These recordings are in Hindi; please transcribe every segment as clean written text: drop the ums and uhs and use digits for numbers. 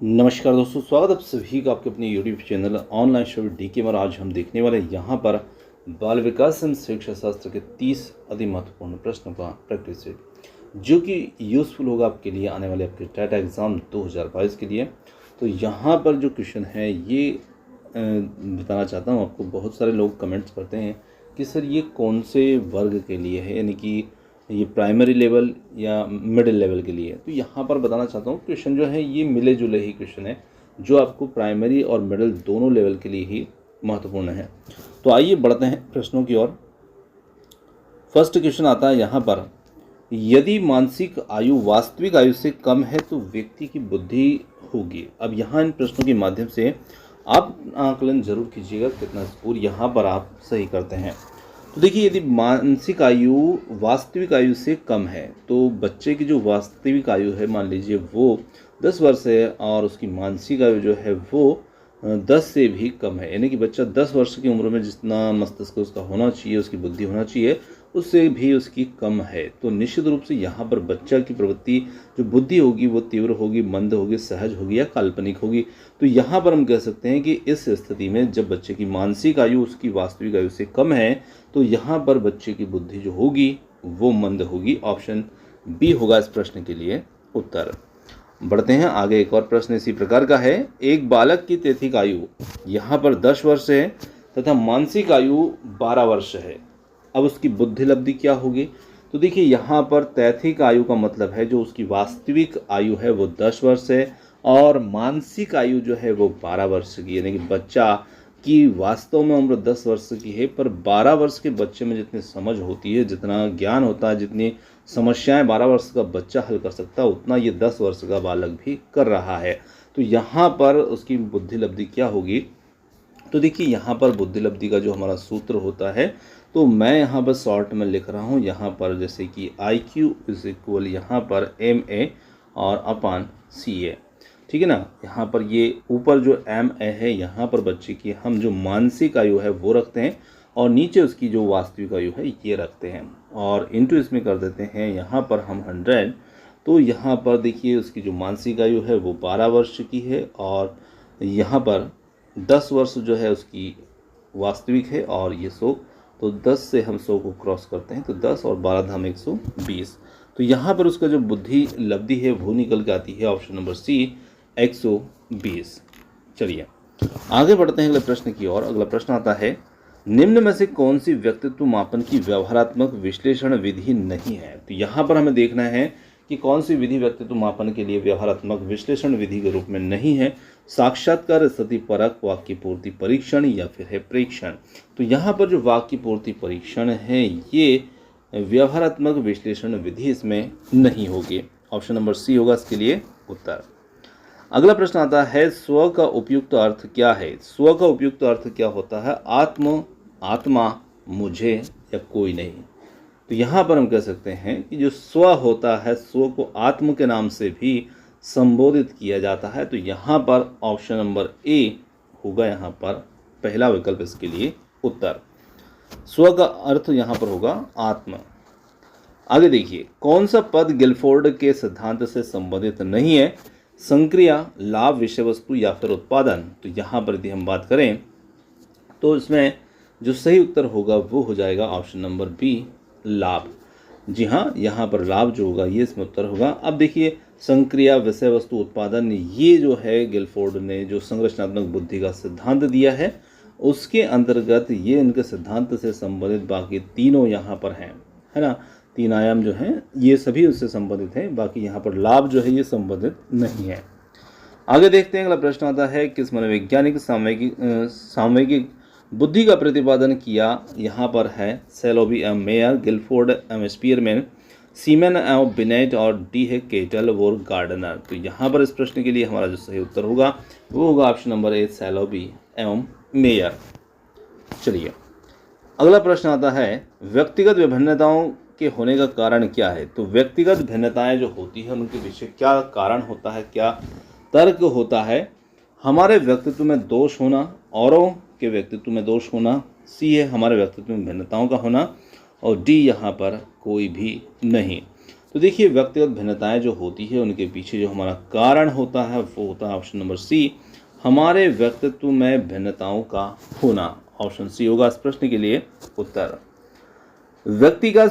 नमस्कार दोस्तों, स्वागत है आप सभी का आपके अपने YouTube channel online show DK में। आज हम देखने वाले हैं यहाँ पर बाल विकास एवं शिक्षा शास्त्र के 30 अति महत्वपूर्ण प्रश्नों का प्रैक्टिस सेट, जो कि यूज़फुल होगा आपके लिए आने वाले आपके टाटा एग्ज़ाम 2022 के लिए। तो यहाँ पर जो क्वेश्चन है ये बताना चाहता हूँ आपको। बहुत सारे लोग कमेंट्स करते हैं कि सर ये कौन से वर्ग के लिए है, यानी कि ये प्राइमरी लेवल या मिडिल लेवल के लिए। तो यहाँ पर बताना चाहता हूँ क्वेश्चन जो है ये मिले जुले ही क्वेश्चन है, जो आपको प्राइमरी और मिडिल दोनों लेवल के लिए ही महत्वपूर्ण है। तो आइए बढ़ते हैं प्रश्नों की ओर। फर्स्ट क्वेश्चन आता है यहाँ पर, यदि मानसिक आयु वास्तविक आयु से कम है तो व्यक्ति की बुद्धि होगी। अब यहाँ इन प्रश्नों के माध्यम से आप आकलन जरूर कीजिएगा कितना स्कोर यहाँ पर आप सही करते हैं। तो देखिए, यदि मानसिक आयु वास्तविक आयु से कम है तो बच्चे की जो वास्तविक आयु है, मान लीजिए वो 10 वर्ष है और उसकी मानसिक आयु जो है वो 10 से भी कम है, यानी कि बच्चा 10 वर्ष की उम्र में जितना मस्तिष्क उसका होना चाहिए, उसकी बुद्धि होना चाहिए, उससे भी उसकी कम है। तो निश्चित रूप से यहाँ पर बच्चा की प्रवृत्ति जो बुद्धि होगी वो तीव्र होगी, मंद होगी, सहज होगी या काल्पनिक होगी। तो यहाँ पर हम कह सकते हैं कि इस स्थिति में जब बच्चे की मानसिक आयु उसकी वास्तविक आयु से कम है तो यहाँ पर बच्चे की बुद्धि जो होगी वो मंद होगी। ऑप्शन बी होगा इस प्रश्न के लिए उत्तर। बढ़ते हैं आगे। एक और प्रश्न इसी प्रकार का है, एक बालक की तैथिक आयु यहाँ पर 10 वर्ष है तथा मानसिक आयु 12 वर्ष है। अब उसकी बुद्धि लब्धि क्या होगी? तो देखिए, यहाँ पर तैथिक आयु का मतलब है जो उसकी वास्तविक आयु है वो 10 वर्ष है और मानसिक आयु जो है वो 12 वर्ष की, यानी कि बच्चा की वास्तव में उम्र 10 वर्ष की है, पर 12 वर्ष के बच्चे में जितनी समझ होती है, जितना ज्ञान होता है, जितनी समस्याएं 12 वर्ष का बच्चा हल कर सकता है, उतना ये 10 वर्ष का बालक भी कर रहा है। तो यहाँ पर उसकी बुद्धि लब्धि क्या होगी? तो देखिए, यहाँ पर बुद्धि लब्धि का जो हमारा सूत्र होता है, तो मैं यहाँ पर शॉर्ट में लिख रहा हूँ। यहाँ पर जैसे कि IQ इज इक्वल यहाँ पर MA और अपान CA, ठीक है ना। यहाँ पर ये ऊपर जो MA है यहाँ पर बच्चे की हम जो मानसिक आयु है वो रखते हैं और नीचे उसकी जो वास्तविक आयु है ये रखते हैं और इंटू इसमें कर देते हैं यहाँ पर हम 100। तो यहाँ पर देखिए उसकी जो मानसिक आयु है वो 12 वर्ष की है और यहाँ पर 10 वर्ष जो है उसकी वास्तविक है और ये 100। तो 10 से हम 100 को क्रॉस करते हैं तो 10 और 12 धाम 120। तो यहाँ पर उसका जो बुद्धि लब्धि है वो निकल के आती है ऑप्शन नंबर सी 120। चलिए आगे बढ़ते हैं अगले प्रश्न की ओर। अगला प्रश्न आता है, निम्न में से कौन सी व्यक्तित्व मापन की व्यवहारात्मक विश्लेषण विधि नहीं है? तो यहाँ पर हमें देखना है कि कौन सी विधि व्यक्तित्व मापन के लिए व्यवहारात्मक विश्लेषण विधि के रूप में नहीं है। साक्षात्कार, स्थिति परक, वाक्य पूर्ति परीक्षण या फिर है प्रेक्षण। तो यहाँ पर जो वाक्य पूर्ति परीक्षण है ये व्यवहारात्मक विश्लेषण विधि इसमें नहीं होगी। ऑप्शन नंबर सी होगा इसके लिए उत्तर। अगला प्रश्न आता है, स्व का उपयुक्त अर्थ क्या है? स्व का उपयुक्त अर्थ क्या होता है? आत्म, आत्मा, मुझे या कोई नहीं। तो यहाँ पर हम कह सकते हैं कि जो स्व होता है, स्व को आत्म के नाम से भी संबोधित किया जाता है। तो यहाँ पर ऑप्शन नंबर ए होगा यहाँ पर पहला विकल्प इसके लिए उत्तर। स्व का अर्थ यहाँ पर होगा आत्म। आगे देखिए, कौन सा पद गिलफोर्ड के सिद्धांत से संबंधित नहीं है? संक्रिया, लाभ, विषय वस्तु या फिर उत्पादन। तो यहाँ पर यदि हम बात करें तो इसमें जो सही उत्तर होगा वो हो जाएगा ऑप्शन नंबर बी, लाभ। जी हाँ, यहाँ पर लाभ जो होगा ये इसमें उत्तर होगा। अब देखिए, संक्रिया, विषय वस्तु, उत्पादन, ये जो है गिलफोर्ड ने जो संरचनात्मक बुद्धि का सिद्धांत दिया है उसके अंतर्गत ये इनके सिद्धांत से संबंधित बाकी तीनों यहाँ पर हैं, है ना। 3 आयाम जो हैं ये सभी उससे संबंधित हैं, बाकी यहाँ पर लाभ जो है ये संबंधित नहीं है। आगे देखते हैं। अगला प्रश्न आता है, किस मनोवैज्ञानिक सामयिक बुद्धि का प्रतिपादन किया? यहाँ पर है सेलोबी एम मेयर, गिलफोर्ड एम स्पीयरमैन, सीमेन एम बिनेट और डी है केटल और गार्डनर। तो यहाँ पर इस प्रश्न के लिए हमारा जो सही उत्तर होगा वो होगा ऑप्शन नंबर ए, सेलोबी एवं मेयर। चलिए अगला प्रश्न आता है, व्यक्तिगत विभिन्नताओं के होने का कारण क्या है? तो व्यक्तिगत भिन्नताएं जो होती है उनके पीछे क्या कारण होता है, क्या तर्क होता है? हमारे व्यक्तित्व में दोष होना, औरों के व्यक्तित्व में दोष होना, सी है हमारे व्यक्तित्व में भिन्नताओं का होना और डी यहाँ पर कोई भी नहीं। तो देखिए व्यक्तिगत भिन्नताएं जो होती है उनके पीछे जो हमारा कारण होता है वो होता है ऑप्शन नंबर सी, हमारे व्यक्तित्व में भिन्नताओं का होना। ऑप्शन सी होगा इस प्रश्न के लिए उत्तर। व्यक्ति का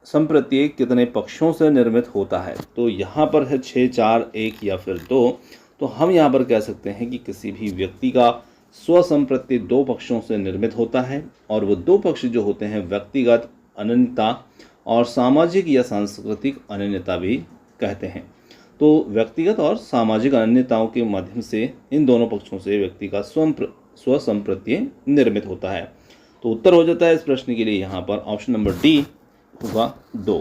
संप्रत्यय कितने पक्षों से निर्मित होता है? तो यहाँ पर है 6, 4, 1 या फिर 2। तो हम यहाँ पर कह सकते हैं कि किसी भी व्यक्ति का स्वसंप्रत्यय 2 पक्षों से निर्मित होता है और वो 2 पक्ष जो होते हैं व्यक्तिगत अनन्यता और सामाजिक या सांस्कृतिक अनन्यता भी कहते हैं। तो व्यक्तिगत और सामाजिक अनन्यताओं के माध्यम से इन दोनों पक्षों से व्यक्ति का स्वसंप्रत्यय निर्मित होता है। तो उत्तर हो जाता है इस प्रश्न के लिए यहाँ पर ऑप्शन नंबर डी होगा 2।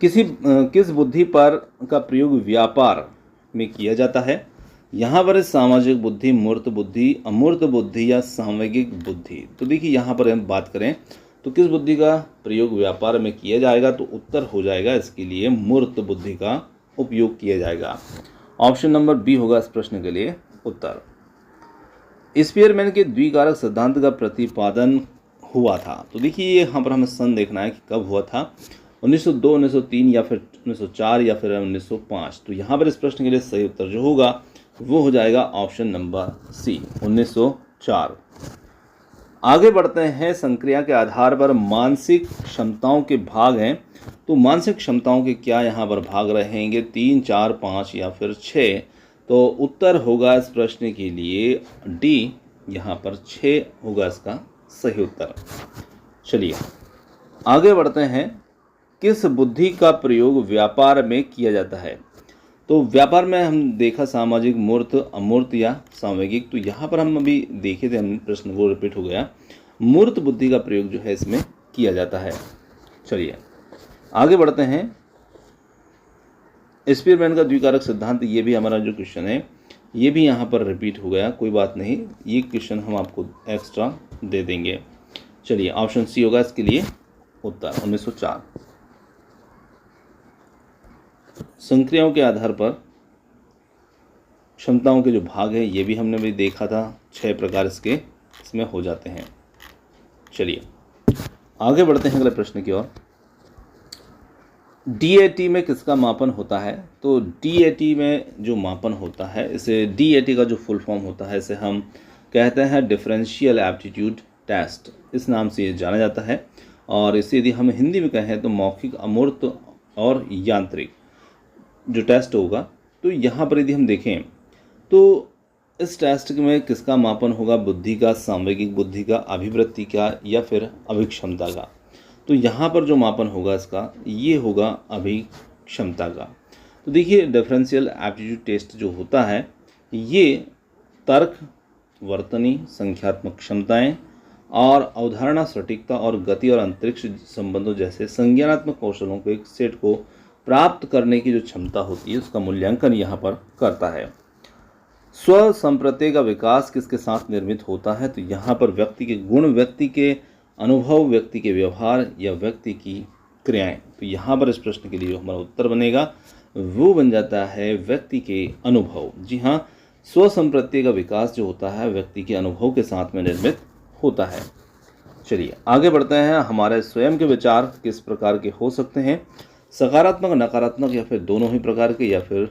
किस बुद्धि पर का प्रयोग व्यापार में किया जाता है? यहाँ पर सामाजिक बुद्धि, मूर्त बुद्धि, अमूर्त बुद्धि या सामवेगिक बुद्धि। तो देखिए यहाँ पर हम बात करें तो किस बुद्धि का प्रयोग व्यापार में किया जाएगा, तो उत्तर हो जाएगा इसके लिए मूर्त बुद्धि का उपयोग किया जाएगा। ऑप्शन नंबर बी होगा इस प्रश्न के लिए उत्तर। स्पीयरमैन के द्विकारक सिद्धांत का प्रतिपादन हुआ था। तो देखिए यहाँ पर हमें सन देखना है कि कब हुआ था, 1902, 1903 या फिर 1904 या फिर 1905। तो यहाँ पर इस प्रश्न के लिए सही उत्तर जो होगा वो हो जाएगा ऑप्शन नंबर सी, 1904। आगे बढ़ते हैं। संक्रिया के आधार पर मानसिक क्षमताओं के भाग हैं। तो मानसिक क्षमताओं के क्या यहाँ पर भाग रहेंगे? 3, 4, 5 या फिर 6। तो उत्तर होगा इस प्रश्न के लिए डी, यहाँ पर 6 होगा इसका सही उत्तर। चलिए आगे बढ़ते हैं। किस बुद्धि का प्रयोग व्यापार में किया जाता है? तो व्यापार में हम देखा सामाजिक, मूर्त, अमूर्त या सामवेगिक। तो यहाँ पर हम अभी देखे थे, हम प्रश्न को रिपीट हो गया। मूर्त बुद्धि का प्रयोग जो है इसमें किया जाता है। चलिए आगे बढ़ते हैं। स्पीयरमैन का द्विकारक सिद्धांत, ये भी हमारा जो क्वेश्चन है ये भी यहाँ पर रिपीट हो गया, कोई बात नहीं, ये क्वेश्चन हम आपको एक्स्ट्रा दे देंगे। चलिए ऑप्शन सी होगा इसके लिए उत्तर, 1904। संक्रियाओं के आधार पर क्षमताओं के जो भाग है ये भी हमने भी देखा था, 6 प्रकार इसमें हो जाते हैं। चलिए आगे बढ़ते हैं अगले प्रश्न की ओर। DAT में किसका मापन होता है? तो DAT में जो मापन होता है, इसे DAT का जो फुल फॉर्म होता है इसे हम कहते हैं डिफरेंशियल एप्टीट्यूड टेस्ट, इस नाम से ये जाना जाता है। और इसे यदि हम हिंदी में कहें तो मौखिक, अमूर्त और यांत्रिक जो टेस्ट होगा। तो यहाँ पर यदि हम देखें तो इस टेस्ट में किसका मापन होगा? बुद्धि का, सामवेगिक बुद्धि का, अभिवृत्ति का या फिर अभिक्षमता का। तो यहाँ पर जो मापन होगा इसका ये होगा अभिक्षमता का। तो देखिए डिफरेंशियल एप्टीट्यूड टेस्ट जो होता है ये तर्क, वर्तनी, संख्यात्मक क्षमताएं और अवधारणा सटीकता और गति और अंतरिक्ष संबंधों जैसे संज्ञानात्मक कौशलों के एक सेट को प्राप्त करने की जो क्षमता होती है उसका मूल्यांकन यहाँ पर करता है। स्व संप्रत्यय का विकास किसके साथ निर्मित होता है? तो यहाँ पर व्यक्ति के गुण, व्यक्ति के अनुभव, व्यक्ति के व्यवहार या व्यक्ति की क्रियाएं। तो यहाँ पर इस प्रश्न के लिए जो हमारा उत्तर बनेगा वो बन जाता है व्यक्ति के अनुभव। जी हाँ, स्व संप्रत्यय का विकास जो होता है व्यक्ति के अनुभव के साथ में निर्मित होता है। चलिए आगे बढ़ते हैं। हमारे स्वयं के विचार किस प्रकार के हो सकते हैं? सकारात्मक, नकारात्मक या फिर दोनों ही प्रकार के या फिर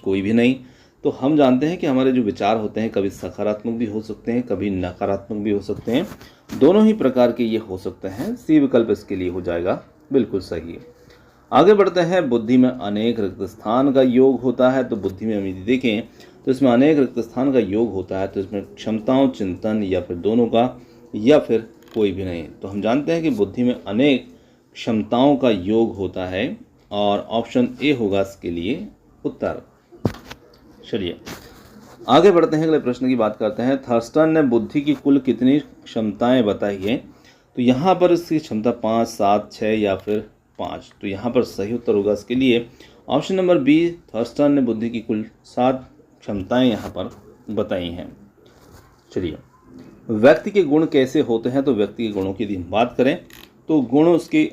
कोई भी नहीं। तो हम जानते हैं कि हमारे जो विचार होते हैं कभी सकारात्मक भी हो सकते हैं, कभी नकारात्मक भी हो सकते हैं, दोनों ही प्रकार के ये हो सकते हैं। सी विकल्प इसके लिए हो जाएगा बिल्कुल सही। आगे बढ़ते हैं। बुद्धि में अनेक रिक्त स्थान का योग होता है। तो बुद्धि में हम यदि देखें तो इसमें अनेक रिक्त स्थान का योग होता है। तो इसमें क्षमताओं, चिंतन या फिर दोनों का या फिर कोई भी नहीं। तो हम जानते हैं कि बुद्धि में अनेक क्षमताओं का योग होता है और ऑप्शन ए होगा इसके लिए उत्तर। चलिए आगे बढ़ते हैं, अगले प्रश्न की बात करते हैं। थर्स्टन ने बुद्धि की कुल कितनी क्षमताएं बताई हैं? तो यहाँ पर इसकी क्षमता 5, 7, 6 या फिर 5। तो यहाँ पर सही उत्तर होगा इसके लिए ऑप्शन नंबर बी। थर्स्टन ने बुद्धि की कुल 7 क्षमताएं यहाँ पर बताई हैं। चलिए व्यक्ति के गुण कैसे होते हैं? तो व्यक्ति के गुणों की यदि बात करें तो गुण उसके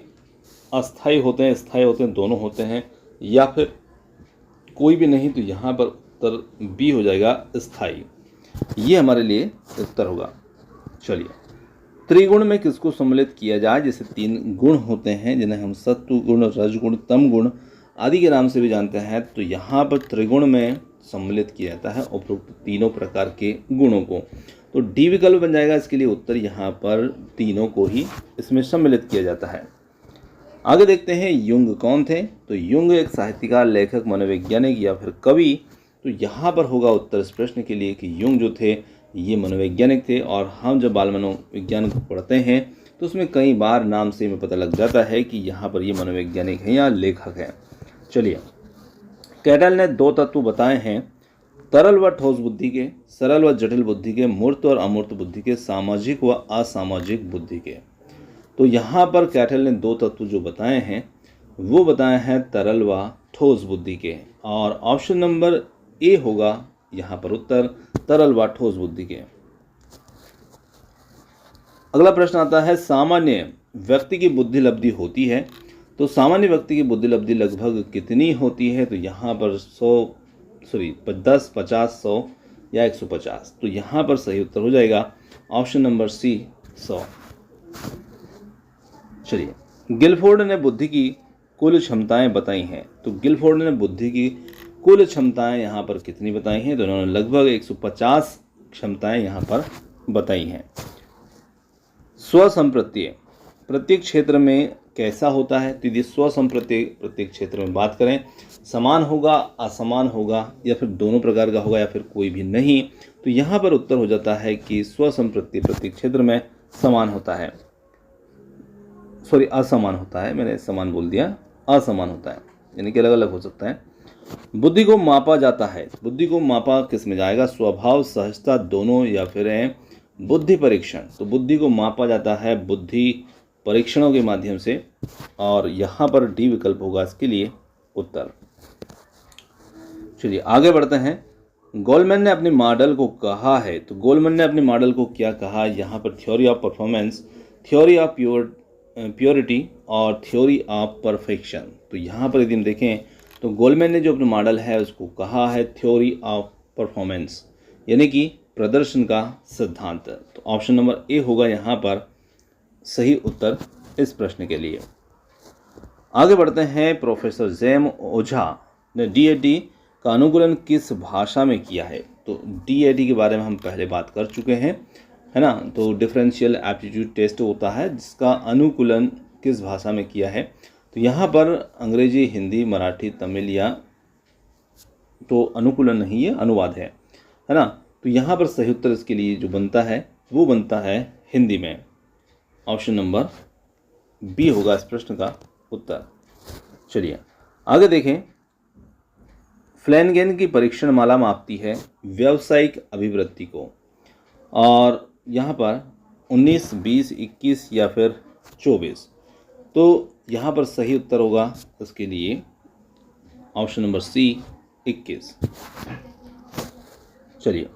अस्थायी होते हैं, स्थायी होते हैं, दोनों होते हैं या फिर कोई भी नहीं। तो यहाँ पर उत्तर बी हो जाएगा स्थायी, ये हमारे लिए उत्तर होगा। चलिए त्रिगुण में किसको सम्मिलित किया जाए? जैसे 3 गुण होते हैं जिन्हें हम सत्व गुण, रजगुण, तम गुण आदि के नाम से भी जानते हैं, तो यहाँ पर त्रिगुण में सम्मिलित किया जाता है उपरोक्त तीनों प्रकार के गुणों को। तो डी विकल्प बन जाएगा इसके लिए उत्तर, यहाँ पर तीनों को ही इसमें सम्मिलित किया जाता है। आगे देखते हैं युंग कौन थे? तो युंग एक साहित्यकार, लेखक, मनोवैज्ञानिक या फिर कवि। तो यहाँ पर होगा उत्तर इस प्रश्न के लिए कि युंग जो थे ये मनोवैज्ञानिक थे, और हम जब बाल मनोविज्ञान को पढ़ते हैं तो उसमें कई बार नाम से हमें पता लग जाता है कि यहाँ पर ये मनोवैज्ञानिक हैं या लेखक हैं। चलिए, कैटल ने 2 तत्व बताए हैं, तरल व ठोस बुद्धि के, सरल व जटिल बुद्धि के, मूर्त और अमूर्त बुद्धि के, सामाजिक व असामाजिक बुद्धि के। तो यहाँ पर कैटल ने 2 तत्व जो बताए हैं वो बताए हैं तरल व ठोस बुद्धि के, और ऑप्शन नंबर ए होगा यहाँ पर उत्तर, तरल व ठोस बुद्धि के। अगला प्रश्न आता है, सामान्य व्यक्ति की बुद्धि लब्धि होती है, तो सामान्य व्यक्ति की बुद्धि लब्धि लगभग कितनी होती है? तो यहाँ पर 10, 50, 100 या 150। तो यहाँ पर सही उत्तर हो जाएगा ऑप्शन नंबर सी, 100। चलिए, गिलफोर्ड ने बुद्धि की कुल क्षमताएं बताई हैं, तो गिलफोर्ड ने बुद्धि की कुल क्षमताएं यहाँ पर कितनी बताई हैं? तो उन्होंने लगभग 150 क्षमताएं यहाँ पर बताई हैं। स्वसंप्रत्यय प्रत्येक क्षेत्र में कैसा होता है? तो यदि स्वसंप्रत्यय प्रत्येक क्षेत्र में बात करें, समान होगा, असमान होगा, या फिर दोनों प्रकार का होगा, या फिर कोई भी नहीं। तो यहाँ पर उत्तर हो जाता है कि स्वसंप्रत्यय प्रत्येक क्षेत्र में समान होता है, असमान होता है, मैंने समान बोल दिया, असमान होता है, यानी कि अलग अलग हो सकता है। बुद्धि को मापा जाता है, बुद्धि को मापा किस में जाएगा? स्वभाव, सहजता, दोनों, या फिर है बुद्धि परीक्षण। तो बुद्धि को मापा जाता है बुद्धि परीक्षणों के माध्यम से, और यहाँ पर डी विकल्प होगा इसके लिए उत्तर। चलिए आगे बढ़ते हैं। गोलमैन ने अपने मॉडल को कहा है, तो गोलमैन ने अपने मॉडल को क्या कहा? यहाँ पर theory of performance, theory of purity और थ्योरी ऑफ परफेक्शन। तो यहाँ पर यदि हम देखें तो गोलमैन ने जो अपना मॉडल है उसको कहा है थ्योरी ऑफ परफॉर्मेंस, यानी कि प्रदर्शन का सिद्धांत। तो ऑप्शन नंबर ए होगा यहाँ पर सही उत्तर इस प्रश्न के लिए। आगे बढ़ते हैं। प्रोफेसर जैम ओझा ने डीएडी का अनुकूलन किस भाषा में किया है? तो डीएडी के बारे में हम पहले बात कर चुके हैं, है ना। तो डिफरेंशियल एप्टीट्यूड टेस्ट होता है जिसका अनुकूलन किस भाषा में किया है? तो यहाँ पर अंग्रेजी, हिंदी, मराठी, तमिल, या तो अनुकूलन नहीं, ये अनुवाद है ना। तो यहाँ पर सही उत्तर इसके लिए जो बनता है वो बनता है हिंदी में। ऑप्शन नंबर बी होगा इस प्रश्न का उत्तर। चलिए आगे देखें। फ्लैनगेन की परीक्षण माला मापती है व्यावसायिक अभिवृत्ति को, और यहाँ पर 19, 20, 21 या फिर 24। तो यहाँ पर सही उत्तर होगा इसके लिए ऑप्शन नंबर सी, 21। चलिए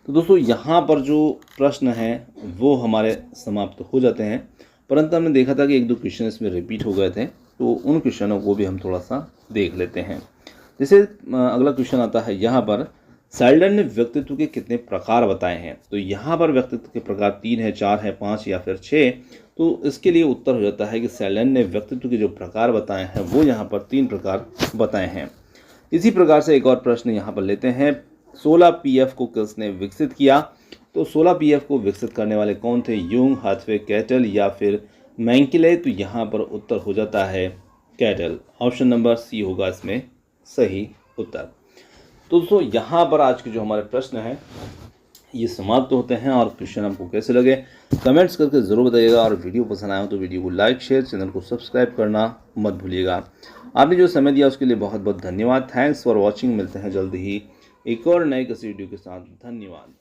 तो दोस्तों यहाँ पर जो प्रश्न है वो हमारे समाप्त हो जाते हैं, परंतु हमने देखा था कि 1-2 क्वेश्चन इसमें रिपीट हो गए थे, तो उन क्वेश्चनों को भी हम थोड़ा सा देख लेते हैं। जैसे अगला क्वेश्चन आता है यहाँ पर, सैल्डन ने व्यक्तित्व के कितने प्रकार बताए हैं? तो यहाँ पर व्यक्तित्व के प्रकार 3 है, 4 है, 5 या फिर 6। तो इसके लिए उत्तर हो जाता है कि सैल्डन ने व्यक्तित्व के जो प्रकार बताए हैं वो यहाँ पर 3 प्रकार बताए हैं। इसी प्रकार से एक और प्रश्न यहाँ पर लेते हैं। 16 पीएफ को किसने विकसित किया? तो 16 पीएफ को विकसित करने वाले कौन थे? यूंग, हाथवे, कैटल या फिर मैंकिले? तो यहाँ पर उत्तर हो जाता है कैटल। ऑप्शन नंबर सी होगा इसमें सही उत्तर। तो दोस्तों यहाँ पर आज के जो हमारे प्रश्न हैं ये समाप्त होते हैं, और क्वेश्चन आपको कैसे लगे कमेंट्स करके ज़रूर बताइएगा, और वीडियो पसंद आया हो तो वीडियो को लाइक, शेयर, चैनल को सब्सक्राइब करना मत भूलिएगा। आपने जो समय दिया उसके लिए बहुत बहुत धन्यवाद। Thanks for watching. मिलते हैं जल्दी ही एक और नए किसी वीडियो के साथ। धन्यवाद।